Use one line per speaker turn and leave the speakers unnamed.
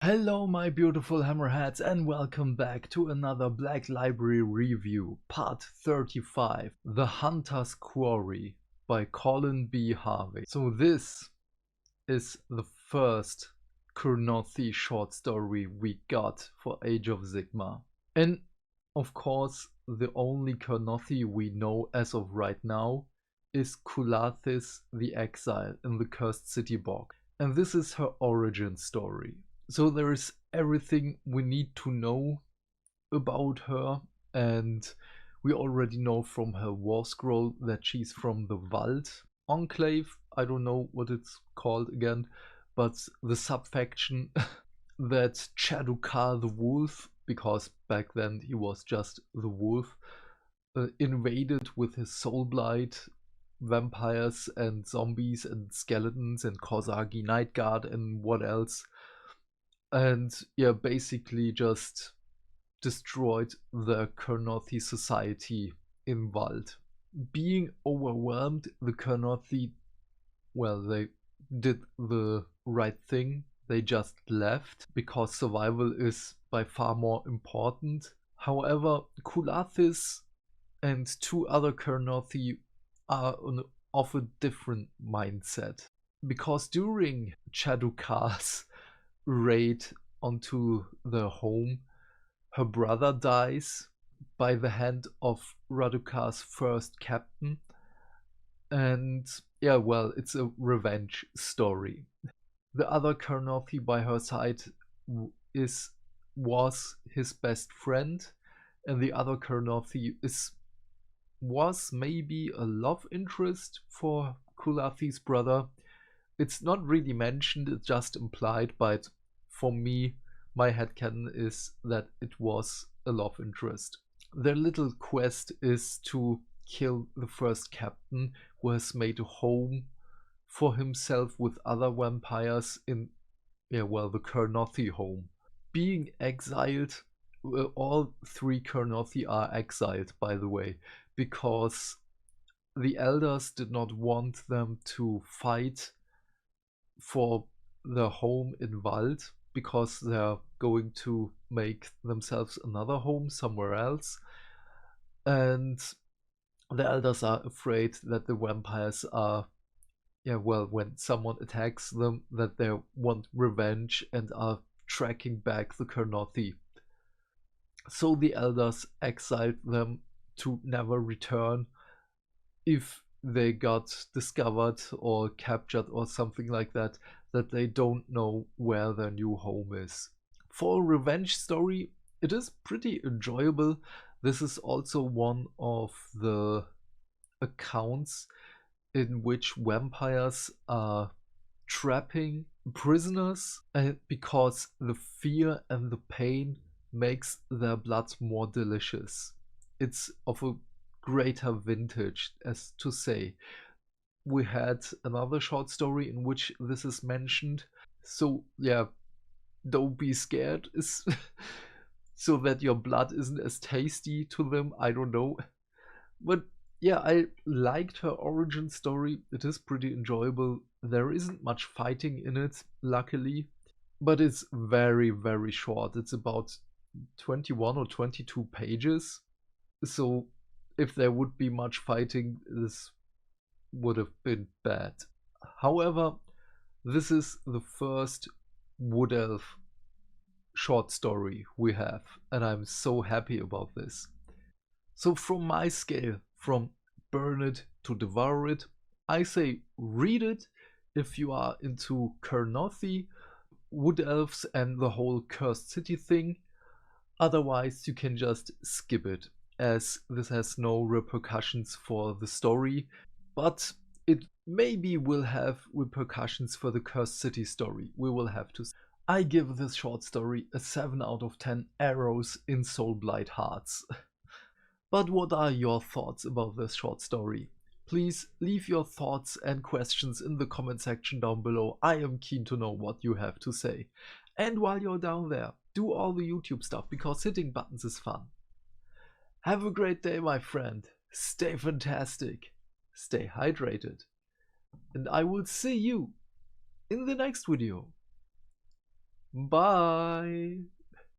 Hello my beautiful hammerheads and welcome back to another Black Library review, part 35, The Hunter's Quarry by Colin B. Harvey. So this is the first Kurnothi short story we got for Age of Sigmar. And of course the only Kurnothi we know as of right now is Kulathis the Exile in the Cursed City Bog. And this is her origin story. So there is everything we need to know about her, and we already know from her war scroll that she's from the Wald Enclave. I don't know what it's called again, but the subfaction that Chadukar the Wolf, because back then he was just the wolf, invaded with his soul blight vampires and zombies and skeletons and Kozagi Night Guard and what else. And yeah, basically just destroyed the Kurnothi society in Wald. Being overwhelmed, the Kurnothi, well, they did the right thing. They just left because survival is by far more important. However, Kulathis and two other Kurnothi are of a different mindset. Because during Chadukar's raid onto the home, her brother dies by the hand of Radukar's first captain, and yeah, well, it's a revenge story. The other Kurnothi by her side was his best friend, and the other Kurnothi was maybe a love interest for Kulathi's brother. It's not really mentioned, it's just implied, but for me, my headcanon is that it was a love interest. Their little quest is to kill the first captain who has made a home for himself with other vampires in, the Kurnothi home. Being exiled, all three Kurnothi are exiled, by the way, because the elders did not want them to fight for their home in Wald, because they're going to make themselves another home somewhere else. And the elders are afraid that the vampires are, when someone attacks them, that they want revenge and are tracking back the Kurnothi. So the elders exiled them to never return if they got discovered or captured or something like that they don't know where their new home is. For a revenge story, it is pretty enjoyable. This is also one of the accounts in which vampires are trapping prisoners, because the fear and the pain makes their blood more delicious. It's of a greater vintage, as to say. We had another short story in which this is mentioned, so yeah, don't be scared so that your blood isn't as tasty to them, I don't know. But yeah, I liked her origin story. It is pretty enjoyable. There isn't much fighting in it, luckily, but it's very, very short. It's about 21 or 22 pages, so if there would be much fighting, this would have been bad. However, this is the first Wood Elf short story we have, and I'm so happy about this. So from my scale, from burn it to devour it, I say read it if you are into Kurnothi, Wood Elves and the whole Cursed City thing. Otherwise you can just skip it, as this has no repercussions for the story, but it maybe will have repercussions for the Cursed City story. We will have to see. I give this short story a 7 out of 10 arrows in Soulblight hearts. But what are your thoughts about this short story? Please leave your thoughts and questions in the comment section down below. I am keen to know what you have to say. And while you're down there, do all the YouTube stuff, because hitting buttons is fun. Have a great day, my friend. Stay fantastic. Stay hydrated. And I will see you in the next video. Bye.